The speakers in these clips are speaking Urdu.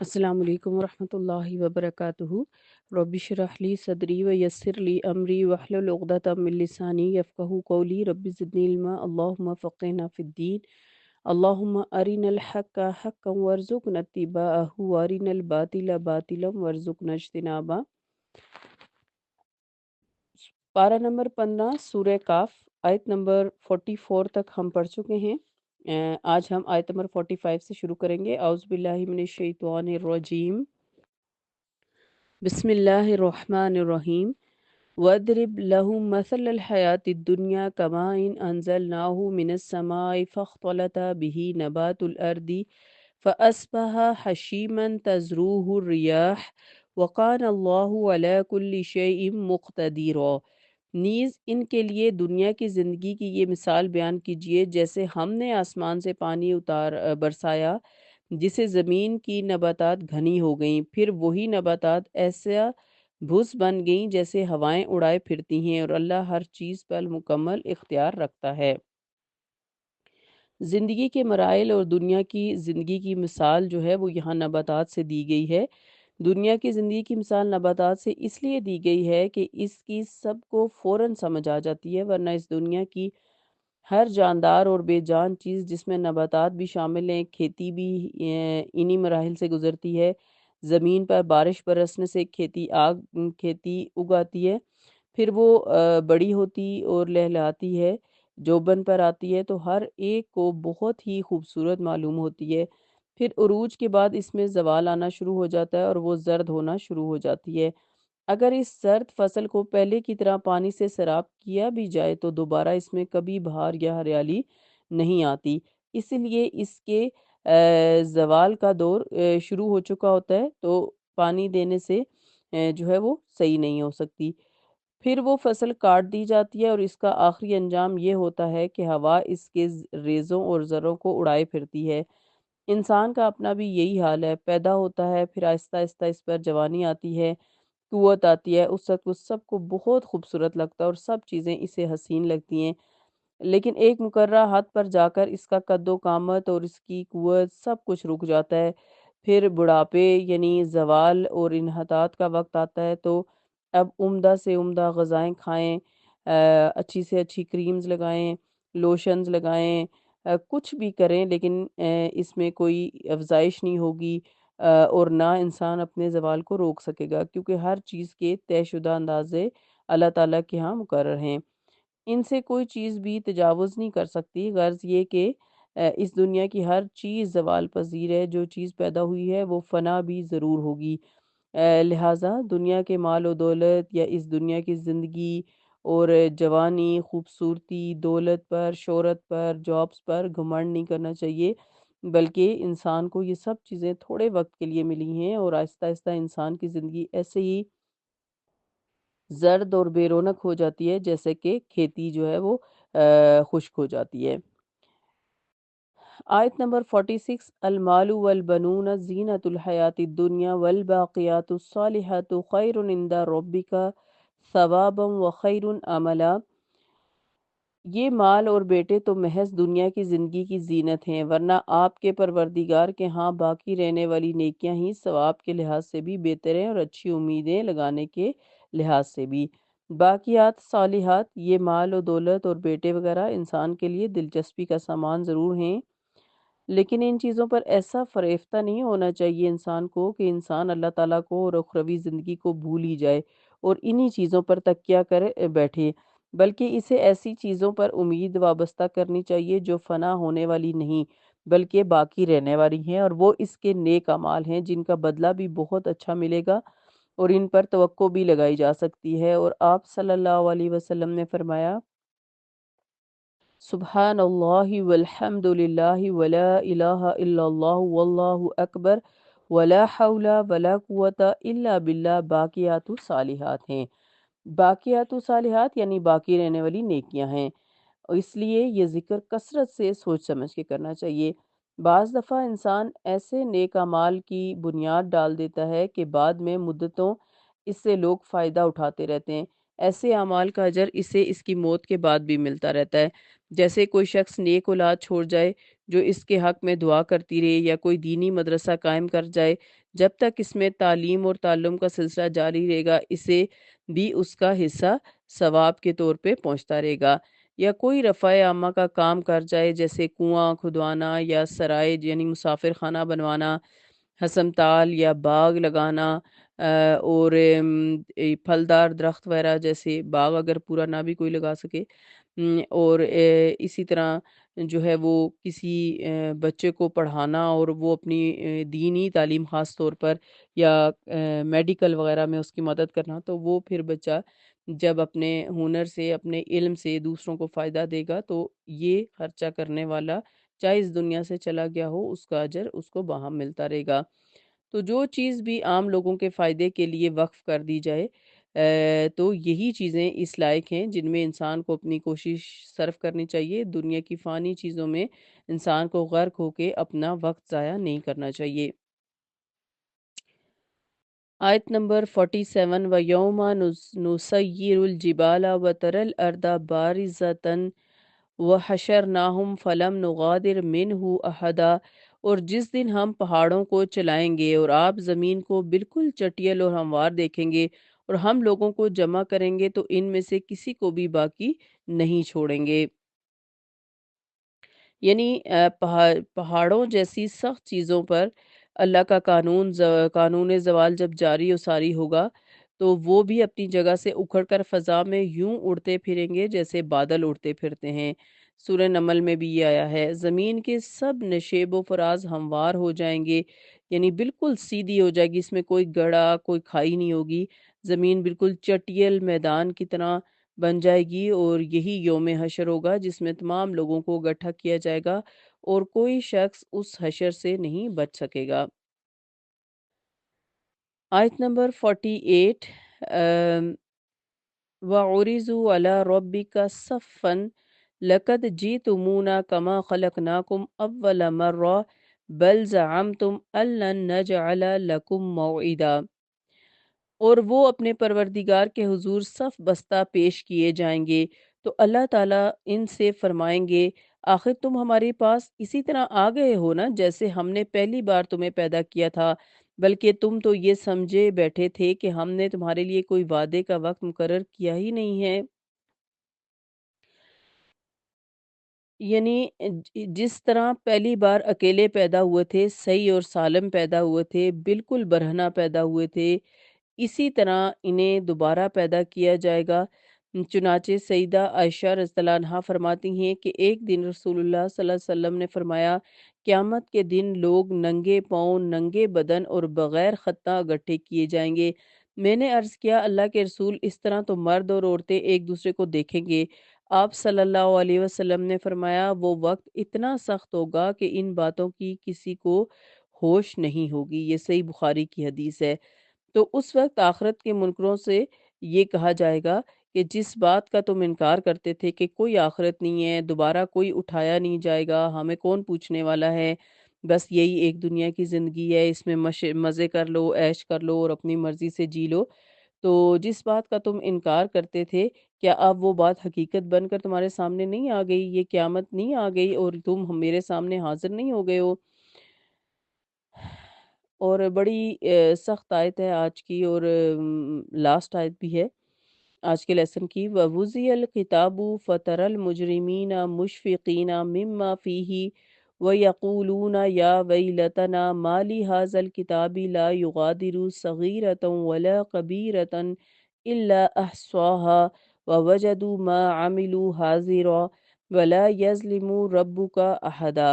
السلام علیکم ورحمۃ اللہ وبرکاتہ۔ رب اشرح لی صدری ویسر لی امری واحلل عقدۃ من لسانی یفقہوا قولی رب زدنی علما اللہم فقہنا فی الدین اللہم ارنا الحق حقا وارزقنا اتباعہ وارنا الباطل باطلا وارزقنا اجتنابہ۔ پارہ نمبر 15 سورہ کاف، آیت نمبر 44 تک ہم پڑھ چکے ہیں۔ آج ہم آیت نمبر 45 سے شروع کریں گے۔ اعوذ باللہ من الشیطان الرجیم، بسم اللہ الرحمن الرحیم۔ وَاضْرِبْ لَهُم مَثَلَ الْحَيَاةِ الدُّنْيَا كَمَاءٍ أَنزَلْنَاهُ مِنَ السَّمَاءِ فَاخْتَلَطَ بِهِ نَبَاتُ الْأَرْضِ فَأَصْبَحَ حَشِيمًا تَذْرُوهُ الرِّيَاحُ وَكَانَ اللَّهُ عَلَى كُلِّ شَيْءٍ مُقْتَدِرًا۔ نیز ان کے لیے دنیا کی زندگی کی یہ مثال بیان کیجیے، جیسے ہم نے آسمان سے پانی برسایا جسے زمین کی نباتات گھنی ہو گئیں، پھر وہی نباتات ایسا بھس بن گئیں جیسے ہوائیں اڑائے پھرتی ہیں، اور اللہ ہر چیز پر مکمل اختیار رکھتا ہے۔ زندگی کے مراحل اور دنیا کی زندگی کی مثال جو ہے وہ یہاں نباتات سے دی گئی ہے۔ دنیا کی زندگی کی مثال نباتات سے اس لیے دی گئی ہے کہ اس کی سب کو فوراً سمجھ آ جاتی ہے، ورنہ اس دنیا کی ہر جاندار اور بے جان چیز جس میں نباتات بھی شامل ہیں، کھیتی بھی انہی مراحل سے گزرتی ہے۔ زمین پر بارش برسنے سے کھیتی اگاتی ہے، پھر وہ بڑی ہوتی اور لہلہاتی ہے، جوبن پر آتی ہے تو ہر ایک کو بہت ہی خوبصورت معلوم ہوتی ہے۔ پھر عروج کے بعد اس میں زوال آنا شروع ہو جاتا ہے اور وہ زرد ہونا شروع ہو جاتی ہے۔ اگر اس زرد فصل کو پہلے کی طرح پانی سے سیراب کیا بھی جائے تو دوبارہ اس میں کبھی بہار یا ہریالی نہیں آتی، اس لیے اس کے زوال کا دور شروع ہو چکا ہوتا ہے، تو پانی دینے سے جو ہے وہ صحیح نہیں ہو سکتی۔ پھر وہ فصل کاٹ دی جاتی ہے اور اس کا آخری انجام یہ ہوتا ہے کہ ہوا اس کے ریزوں اور ذروں کو اڑائے پھرتی ہے۔ انسان کا اپنا بھی یہی حال ہے، پیدا ہوتا ہے، پھر آہستہ آہستہ اس پر جوانی آتی ہے، قوت آتی ہے، اس وقت وہ سب کو بہت خوبصورت لگتا ہے اور سب چیزیں اسے حسین لگتی ہیں، لیکن ایک مقررہ حد پر جا کر اس کا قد و قامت اور اس کی قوت سب کچھ رک جاتا ہے۔ پھر بڑھاپے یعنی زوال اور انحطاط کا وقت آتا ہے، تو اب عمدہ سے عمدہ غذائیں کھائیں، اچھی سے اچھی کریمز لگائیں، لوشنز لگائیں، کچھ بھی کریں، لیکن اس میں کوئی افزائش نہیں ہوگی، اور نہ انسان اپنے زوال کو روک سکے گا، کیونکہ ہر چیز کے طے شدہ اندازے اللہ تعالیٰ کے ہاں مقرر ہیں۔ ان سے کوئی چیز بھی تجاوز نہیں کر سکتی، غرض یہ کہ اس دنیا کی ہر چیز زوال پذیر ہے، جو چیز پیدا ہوئی ہے وہ فنا بھی ضرور ہوگی۔ لہٰذا دنیا کے مال و دولت یا اس دنیا کی زندگی اور جوانی، خوبصورتی، دولت پر، شہرت پر، جابز پر گھمنڈ نہیں کرنا چاہیے، بلکہ انسان کو یہ سب چیزیں تھوڑے وقت کے لیے ملی ہیں، اور آہستہ آہستہ انسان کی زندگی ایسے ہی زرد اور بے رونق ہو جاتی ہے جیسے کہ کھیتی جو ہے وہ خشک ہو جاتی ہے۔ آیت نمبر 46، المال والبنون زینت الحیات الدنیا والباقیات الصالحات خیر عند ربک ثوابا وخیر عملا۔ یہ مال اور بیٹے تو محض دنیا کی زندگی کی زینت ہیں، ورنہ آپ کے پروردگار کے ہاں باقی رہنے والی نیکیاں ہی ثواب کے لحاظ سے بھی بہتر ہیں اور اچھی امیدیں لگانے کے لحاظ سے بھی۔ باقیات صالحات، یہ مال و دولت اور بیٹے وغیرہ انسان کے لیے دلچسپی کا سامان ضرور ہیں، لیکن ان چیزوں پر ایسا فریفتہ نہیں ہونا چاہیے انسان کو کہ انسان اللہ تعالیٰ کو اور اخروی زندگی کو بھول ہی جائے اور انہی چیزوں پر تکیہ کر بیٹھے، بلکہ اسے ایسی چیزوں پر امید وابستہ کرنی چاہیے جو فنا ہونے والی نہیں بلکہ باقی رہنے والی ہیں، اور وہ اس کے نیک اعمال ہیں جن کا بدلہ بھی بہت اچھا ملے گا اور ان پر توقع بھی لگائی جا سکتی ہے۔ اور آپ صلی اللہ علیہ وسلم نے فرمایا، سبحان اللہ والحمد للہ ولا الہ الا اللہ واللہ اکبر ولا حول ولا قوت الا باللہ، باقیات صالحات ہیں۔ باقیات صالحات یعنی باقی رہنے والی نیکیاں ہیں، اور اس لیے یہ ذکر کثرت سے سوچ سمجھ کے کرنا چاہیے۔ بعض دفعہ انسان ایسے نیک اعمال کی بنیاد ڈال دیتا ہے کہ بعد میں مدتوں اس سے لوگ فائدہ اٹھاتے رہتے ہیں، ایسے اعمال کا اجر اسے اس کی موت کے بعد بھی ملتا رہتا ہے۔ جیسے کوئی شخص نیک اولاد چھوڑ جائے جو اس کے حق میں دعا کرتی رہے یا کوئی دینی مدرسہ قائم کر جائے، جب تک اس میں تعلیم اور تعلم کا سلسلہ جاری رہے گا، اسے بھی اس کا حصہ ثواب کے طور پہ پہنچتا رہے گا۔ یا کوئی رفع عامہ کا کام کر جائے، جیسے کنواں کھدوانا یا سرائے یعنی مسافر خانہ بنوانا، ہسمتال یا باغ لگانا، اور پھلدار درخت وغیرہ جیسے باغ اگر پورا نہ بھی کوئی لگا سکے، اور اسی طرح جو ہے وہ کسی بچے کو پڑھانا اور وہ اپنی دینی تعلیم خاص طور پر یا میڈیکل وغیرہ میں اس کی مدد کرنا، تو وہ پھر بچہ جب اپنے ہنر سے اپنے علم سے دوسروں کو فائدہ دے گا تو یہ خرچہ کرنے والا چاہے اس دنیا سے چلا گیا ہو، اس کا اجر اس کو باہم ملتا رہے گا۔ تو جو چیز بھی عام لوگوں کے فائدے کے لیے وقف کر دی جائے، تو یہی چیزیں اس لائق ہیں جن میں انسان کو اپنی کوشش صرف کرنی چاہیے۔ دنیا کی فانی چیزوں میں انسان کو غرق ہو کے اپنا وقت ضائع نہیں کرنا چاہیے۔ آیت نمبر 47، وَيَوْمَ نُسَيِّرُ الْجِبَالَ وَتَرَى الْأَرْضَ بَارِزَةً وَحَشَرْنَاهُمْ فَلَمْ نُغَادِرْ مِنْهُ أَحَدًا، اور جس دن ہم پہاڑوں کو چلائیں گے اور آپ زمین کو بالکل چٹیل اور ہموار دیکھیں گے، اور ہم لوگوں کو جمع کریں گے تو ان میں سے کسی کو بھی باقی نہیں چھوڑیں گے۔ یعنی پہاڑوں جیسی سخت چیزوں پر اللہ کا قانون زوال جب جاری و ساری ہوگا تو وہ بھی اپنی جگہ سے اکھڑ کر فضا میں یوں اڑتے پھریں گے جیسے بادل اڑتے پھرتے ہیں۔ سورہ نمل میں بھی یہ آیا ہے، زمین کے سب نشیب و فراز ہموار ہو جائیں گے، یعنی بالکل سیدھی ہو جائے گی، اس میں کوئی گڑھا کوئی کھائی نہیں ہوگی، زمین بالکل چٹیل میدان کی طرح بن جائے گی، اور یہی یوم حشر ہوگا جس میں تمام لوگوں کو اکٹھا کیا جائے گا اور کوئی شخص اس حشر سے نہیں بچ سکے گا۔ آیت نمبر 48، وَعُرِضُوا عَلَى رَبِّكَ صَفًّا لَقَدْ جِئْتُمُونَا كَمَا خَلَقْنَاكُمْ أَوَّلَ مَرَّةٍ بَلْ زَعَمْتُمْ أَن لَّن نَّجْعَلَ لَكُم مَّوْعِدًا، اور وہ اپنے پروردگار کے حضور صف بستہ پیش کیے جائیں گے تو اللہ تعالیٰ ان سے فرمائیں گے، آخر تم ہمارے پاس اسی طرح آ گئے ہو نا جیسے ہم نے پہلی بار تمہیں پیدا کیا تھا، بلکہ تم تو یہ سمجھے بیٹھے تھے کہ ہم نے تمہارے لیے کوئی وعدے کا وقت مقرر کیا ہی نہیں ہے۔ یعنی جس طرح پہلی بار اکیلے پیدا ہوئے تھے، صحیح اور سالم پیدا ہوئے تھے، بالکل برہنہ پیدا ہوئے تھے، اسی طرح انہیں دوبارہ پیدا کیا جائے گا۔ چنانچہ سیدہ عائشہ رضی اللہ عنہا فرماتی ہیں کہ ایک دن رسول اللہ صلی اللہ علیہ وسلم نے فرمایا، قیامت کے دن لوگ ننگے پاؤں، ننگے بدن اور بغیر خطہ گٹھے کیے جائیں گے۔ میں نے عرض کیا، اللہ کے رسول، اس طرح تو مرد اور عورتیں ایک دوسرے کو دیکھیں گے؟ آپ صلی اللہ علیہ وسلم نے فرمایا، وہ وقت اتنا سخت ہوگا کہ ان باتوں کی کسی کو ہوش نہیں ہوگی۔ یہ صحیح بخاری کی حدیث ہے۔ تو اس وقت آخرت کے منکروں سے یہ کہا جائے گا کہ جس بات کا تم انکار کرتے تھے کہ کوئی آخرت نہیں ہے، دوبارہ کوئی اٹھایا نہیں جائے گا، ہمیں کون پوچھنے والا ہے، بس یہی ایک دنیا کی زندگی ہے، اس میں مزے کر لو، عیش کر لو اور اپنی مرضی سے جی لو، تو جس بات کا تم انکار کرتے تھے، کیا اب وہ بات حقیقت بن کر تمہارے سامنے نہیں آ گئی؟ یہ قیامت نہیں آ گئی اور تم میرے سامنے حاضر نہیں ہو گئے ہو؟ اور بڑی سخت آیت ہے آج کی، اور لاسٹ آیت بھی ہے آج کے لیسن کی۔ وَوُزِّيَ الْكِتَابُ فَتَرَى الْمُجْرِمِينَ مُشْفِقِينَ مِمَّا فِيهِ وَيَقُولُونَ يَا وَيْلَتَنَا مَا لِهَٰذَا الْكِتَابِ لَا يُغَادِرُ صَغِيرَةً وَلَا كَبِيرَةً إِلَّا أَحْصَاهَا وَوَجَدُوا مَا عَمِلُوا حَاضِرًا وَلَا يَظْلِمُ رَبُّكَ أَحَدًا،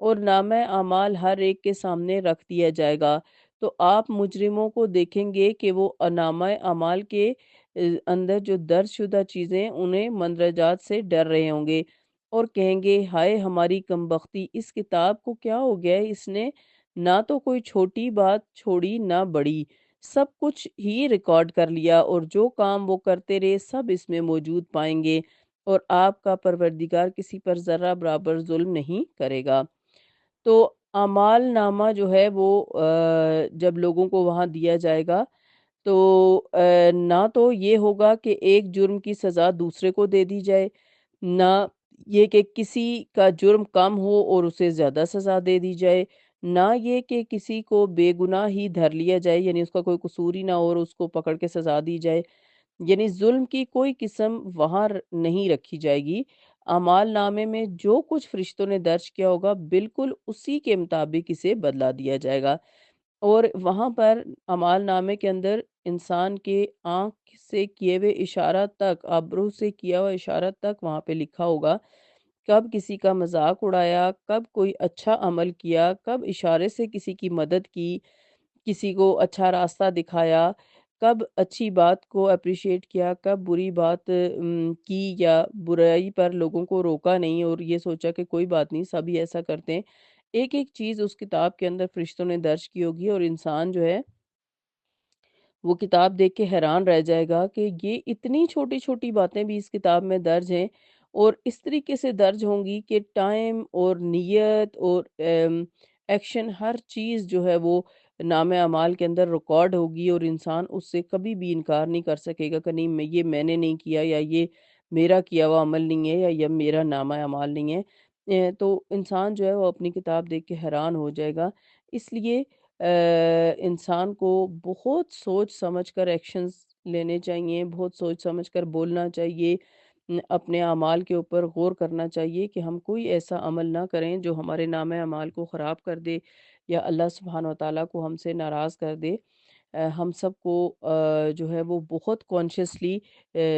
اور نامہ اعمال ہر ایک کے سامنے رکھ دیا جائے گا تو آپ مجرموں کو دیکھیں گے کہ وہ نامہ اعمال کے اندر جو درج شدہ چیزیں انہیں مندرجات سے ڈر رہے ہوں گے اور کہیں گے، ہائے ہماری کمبختی، اس کتاب کو کیا ہو گیا ہے، اس نے نہ تو کوئی چھوٹی بات چھوڑی نہ بڑی، سب کچھ ہی ریکارڈ کر لیا، اور جو کام وہ کرتے رہے سب اس میں موجود پائیں گے، اور آپ کا پروردگار کسی پر ذرہ برابر ظلم نہیں کرے گا۔ تو اعمال نامہ جو ہے وہ جب لوگوں کو وہاں دیا جائے گا تو نہ تو یہ ہوگا کہ ایک جرم کی سزا دوسرے کو دے دی جائے، نہ یہ کہ کسی کا جرم کم ہو اور اسے زیادہ سزا دے دی جائے، نہ یہ کہ کسی کو بے گناہ ہی دھر لیا جائے، یعنی اس کا کوئی قصور ہی نہ ہو اور اس کو پکڑ کے سزا دی جائے۔ یعنی ظلم کی کوئی قسم وہاں نہیں رکھی جائے گی۔ اعمال نامے میں جو کچھ فرشتوں نے درج کیا ہوگا بالکل اسی کے مطابق اسے بدلا دیا جائے گا، اور وہاں پر اعمال نامے کے اندر انسان کے آنکھ سے کیے ہوئے اشارہ تک، ابرو سے کیا ہوا اشارہ تک وہاں پہ لکھا ہوگا۔ کب کسی کا مذاق اڑایا، کب کوئی اچھا عمل کیا، کب اشارے سے کسی کی مدد کی، کسی کو اچھا راستہ دکھایا، کب اچھی بات کو اپریشیٹ کیا، کب بری بات کی، یا برائی پر لوگوں کو روکا نہیں اور یہ سوچا کہ کوئی بات نہیں سبھی ایسا کرتے ہیں۔ ایک ایک چیز اس کتاب کے اندر فرشتوں نے درج کی ہوگی، اور انسان جو ہے وہ کتاب دیکھ کے حیران رہ جائے گا کہ یہ اتنی چھوٹی چھوٹی باتیں بھی اس کتاب میں درج ہیں، اور اس طریقے سے درج ہوں گی کہ ٹائم اور نیت اور ایکشن ہر چیز جو ہے وہ نام اعمال کے اندر ریکارڈ ہوگی، اور انسان اس سے کبھی بھی انکار نہیں کر سکے گا کہ نہیں یہ میں نے نہیں کیا، یا یہ میرا کیا ہوا عمل نہیں ہے، یا یہ میرا نامہ اعمال نہیں ہے۔ تو انسان جو ہے وہ اپنی کتاب دیکھ کے حیران ہو جائے گا۔ اس لیے انسان کو بہت سوچ سمجھ کر ایکشنز لینے چاہیے، بہت سوچ سمجھ کر بولنا چاہیے، اپنے اعمال کے اوپر غور کرنا چاہیے کہ ہم کوئی ایسا عمل نہ کریں جو ہمارے نام اعمال کو خراب کر دے، یا اللہ سبحانہ و تعالیٰ کو ہم سے ناراض کر دے۔ ہم سب کو جو ہے وہ بہت کانشیسلی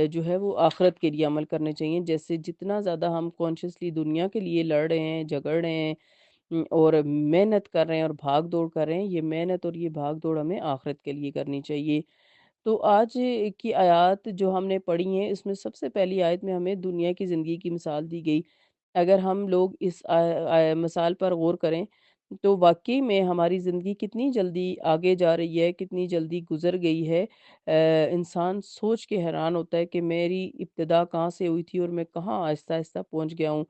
جو ہے وہ آخرت کے لیے عمل کرنے چاہیے، جیسے جتنا زیادہ ہم کانشیسلی دنیا کے لیے لڑ رہے ہیں، جھگڑ رہے ہیں، اور محنت کر رہے ہیں اور بھاگ دوڑ کر رہے ہیں، یہ محنت اور یہ بھاگ دوڑ ہمیں آخرت کے لیے کرنی چاہیے۔ تو آج کی آیات جو ہم نے پڑھی ہیں، اس میں سب سے پہلی آیت میں ہمیں دنیا کی زندگی کی مثال دی گئی۔ اگر ہم لوگ اس مثال پر غور کریں تو واقعی میں ہماری زندگی کتنی جلدی آگے جا رہی ہے، کتنی جلدی گزر گئی ہے۔ انسان سوچ کے حیران ہوتا ہے کہ میری ابتدا کہاں سے ہوئی تھی اور میں کہاں آہستہ آہستہ پہنچ گیا ہوں،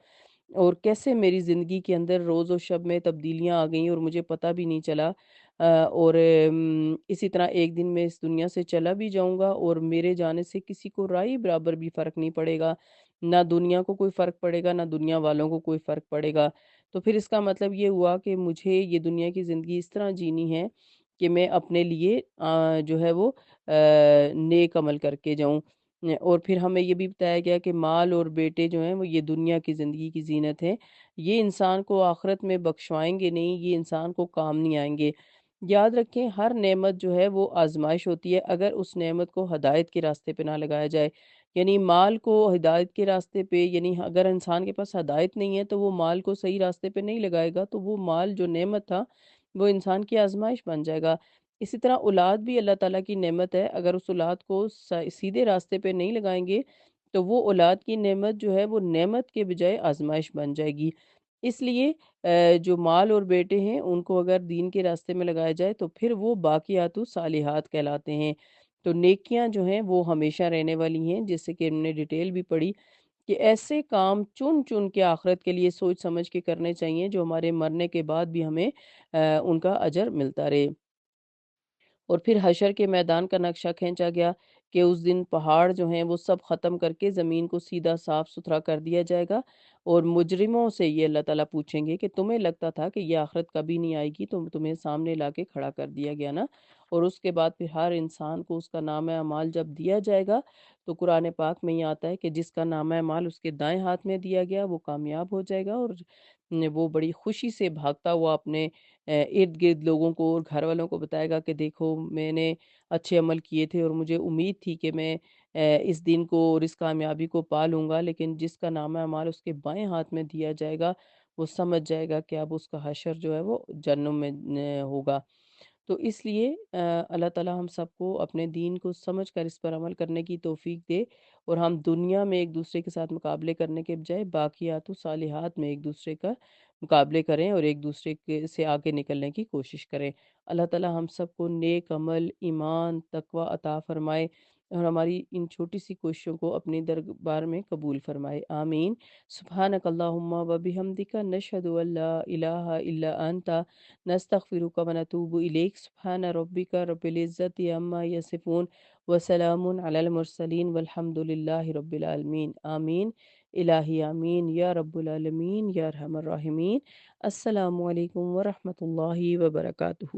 اور کیسے میری زندگی کے اندر روز و شب میں تبدیلیاں آ گئیں اور مجھے پتہ بھی نہیں چلا۔ اور اسی طرح ایک دن میں اس دنیا سے چلا بھی جاؤں گا، اور میرے جانے سے کسی کو رائی برابر بھی فرق نہیں پڑے گا، نہ دنیا کو کوئی فرق پڑے گا، نہ دنیا والوں کو کوئی فرق پڑے گا۔ تو پھر اس کا مطلب یہ ہوا کہ مجھے یہ دنیا کی زندگی اس طرح جینی ہے کہ میں اپنے لیے جو ہے وہ نیک عمل کر کے جاؤں۔ اور پھر ہمیں یہ بھی بتایا گیا کہ مال اور بیٹے جو ہیں وہ یہ دنیا کی زندگی کی زینت ہے، یہ انسان کو آخرت میں بخشوائیں گے نہیں، یہ انسان کو کام نہیں آئیں گے۔ یاد رکھیں ہر نعمت جو ہے وہ آزمائش ہوتی ہے، اگر اس نعمت کو ہدایت کے راستے پہ نہ لگایا جائے، یعنی مال کو ہدایت کے راستے پہ، یعنی اگر انسان کے پاس ہدایت نہیں ہے تو وہ مال کو صحیح راستے پہ نہیں لگائے گا، تو وہ مال جو نعمت تھا وہ انسان کی آزمائش بن جائے گا۔ اسی طرح اولاد بھی اللہ تعالیٰ کی نعمت ہے، اگر اس اولاد کو سیدھے راستے پہ نہیں لگائیں گے تو وہ اولاد کی نعمت جو ہے وہ نعمت کے بجائے آزمائش بن جائے گی۔ اس لیے جو مال اور بیٹے ہیں ان کو اگر دین کے راستے میں لگایا جائے تو پھر وہ باقیات الصالحات کہلاتے ہیں۔ تو نیکیاں جو ہیں وہ ہمیشہ رہنے والی ہیں، جس سے کہ ہم نے ڈیٹیل بھی پڑھی کہ ایسے کام چن چن کے آخرت کے لیے سوچ سمجھ کے کرنے چاہیے جو ہمارے مرنے کے بعد بھی ہمیں ان کا اجر ملتا رہے۔ اور پھر حشر کے میدان کا نقشہ کھینچا گیا کہ اس دن پہاڑ جو ہیں وہ سب ختم کر کے زمین کو سیدھا صاف ستھرا کر دیا جائے گا، اور مجرموں سے یہ اللہ تعالیٰ پوچھیں گے کہ تمہیں لگتا تھا کہ یہ آخرت کبھی نہیں آئے گی، تو تمہیں سامنے لا کے کھڑا کر دیا گیا نا۔ اور اس کے بعد پھر ہر انسان کو اس کا نام اعمال جب دیا جائے گا تو قرآن پاک میں یہ آتا ہے کہ جس کا نام اعمال اس کے دائیں ہاتھ میں دیا گیا وہ کامیاب ہو جائے گا، اور وہ بڑی خوشی سے بھاگتا ہوا اپنے ارد گرد لوگوں کو اور گھر والوں کو بتائے گا کہ دیکھو میں نے اچھے عمل کیے تھے اور مجھے امید تھی کہ میں اس دن کو اور اس کامیابی کو پا لوں گا، لیکن جس کا نام اعمال اس کے بائیں ہاتھ میں دیا جائے گا وہ سمجھ جائے گا کہ اب اس کا حشر جو ہے وہ جہنم میں ہوگا۔ تو اس لیے اللہ تعالیٰ ہم سب کو اپنے دین کو سمجھ کر اس پر عمل کرنے کی توفیق دے، اور ہم دنیا میں ایک دوسرے کے ساتھ مقابلے کرنے کے بجائے باقیات و صالحات میں ایک دوسرے کا مقابلے کریں اور ایک دوسرے کے سے آگے نکلنے کی کوشش کریں۔ اللہ تعالیٰ ہم سب کو نیک عمل، ایمان، تقوی عطا فرمائے، اور ہماری ان چھوٹی سی کوششوں کو اپنی دربار میں قبول فرمائے، آمین۔ سبحانک اللہم و بحمدک نشہد ان لا الہ الا انت نستغفرک و نتوب الیک۔ سبحان ربک رب العزت عما یصفون وسلام علی المرسلین والحمد للہ رب العالمین، آمین۔ الہی آمین یا رب العالمین یا ارحم الراحمین۔ السلام علیکم ورحمۃ اللہ وبرکاتہ۔